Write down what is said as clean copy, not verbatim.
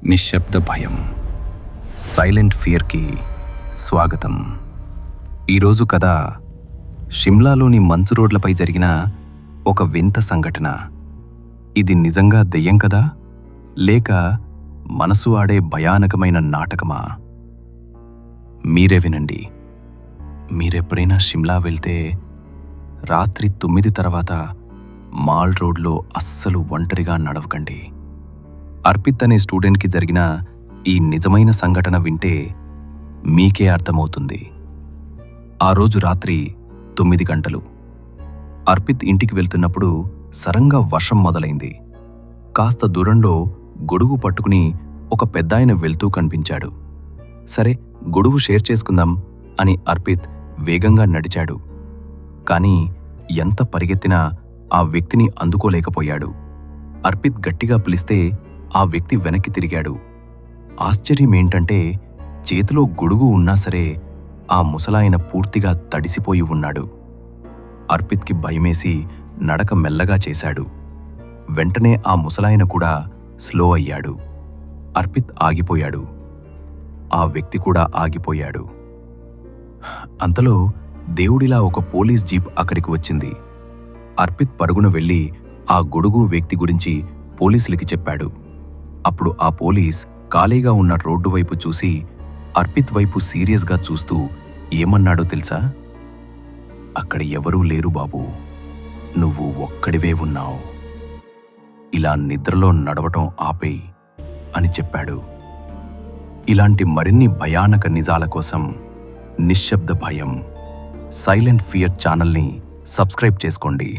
నిశ్శబ్ద భయం, సైలెంట్ ఫియర్కి స్వాగతం. ఈరోజు కథ షిమ్లాలోని మంచు రోడ్లపై జరిగిన ఒక వింత సంఘటన. ఇది నిజంగా దెయ్యం కదా, లేక మనసు ఆడే భయానకమైన నాటకమా? మీరే వినండి. మీరెప్పుడైనా షిమ్లా వెళ్తే రాత్రి 9 తర్వాత మాల్ రోడ్లో అస్సలు ఒంటరిగా నడవకండి. అర్పిత్ అనే స్టూడెంట్కి జరిగిన ఈ నిజమైన సంఘటన వింటే మీకే అర్థమవుతుంది. ఆ రోజు రాత్రి 9 గంటలు. అర్పిత్ ఇంటికి వెళ్తున్నప్పుడు సడన్గా వర్షం మొదలైంది. కాస్త దూరంలో గొడుగు పట్టుకుని ఒక పెద్దాయన వెళ్తూ కనిపించాడు. సరే, గొడుగు షేర్ చేసుకుందాం అని అర్పిత్ వేగంగా నడిచాడు. కానీ ఎంత పరిగెత్తినా ఆ వ్యక్తిని అందుకోలేకపోయాడు. అర్పిత్ గట్టిగా పిలిస్తే ఆ వ్యక్తి వెనక్కి తిరిగాడు. ఆశ్చర్యమేంటంటే చేతిలో గొడుగు ఉన్నా సరే ఆ ముసలాయన పూర్తిగా తడిసిపోయి ఉన్నాడు. అర్పిత్కి భయమేసి నడక మెల్లగా చేశాడు. వెంటనే ఆ ముసలాయన కూడా స్లో అయ్యాడు. అర్పిత్ ఆగిపోయాడు. ఆ వ్యక్తి కూడా ఆగిపోయాడు. అంతలో దేవుడిలా ఒక పోలీస్ జీప్ అక్కడికి వచ్చింది. అర్పిత్ పరుగున వెళ్లి ఆ గొడుగు వ్యక్తి గురించి పోలీసులకి చెప్పాడు. అప్పుడు ఆ పోలీస్ ఖాళీగా ఉన్న రోడ్డు వైపు చూసి అర్పిత్ వైపు సీరియస్గా చూస్తూ ఏమన్నాడో తెలుసా? అక్కడ ఎవరూ లేరు బాబూ, నువ్వు ఒక్కడివే ఉన్నావు. ఇలా నిద్రలో నడవటం ఆపేయ్ అని చెప్పాడు. ఇలాంటి మరిన్ని భయానక నిజాల కోసం నిశ్శబ్ద భయం, సైలెంట్ ఫియర్ ఛానల్ని సబ్స్క్రైబ్ చేసుకోండి.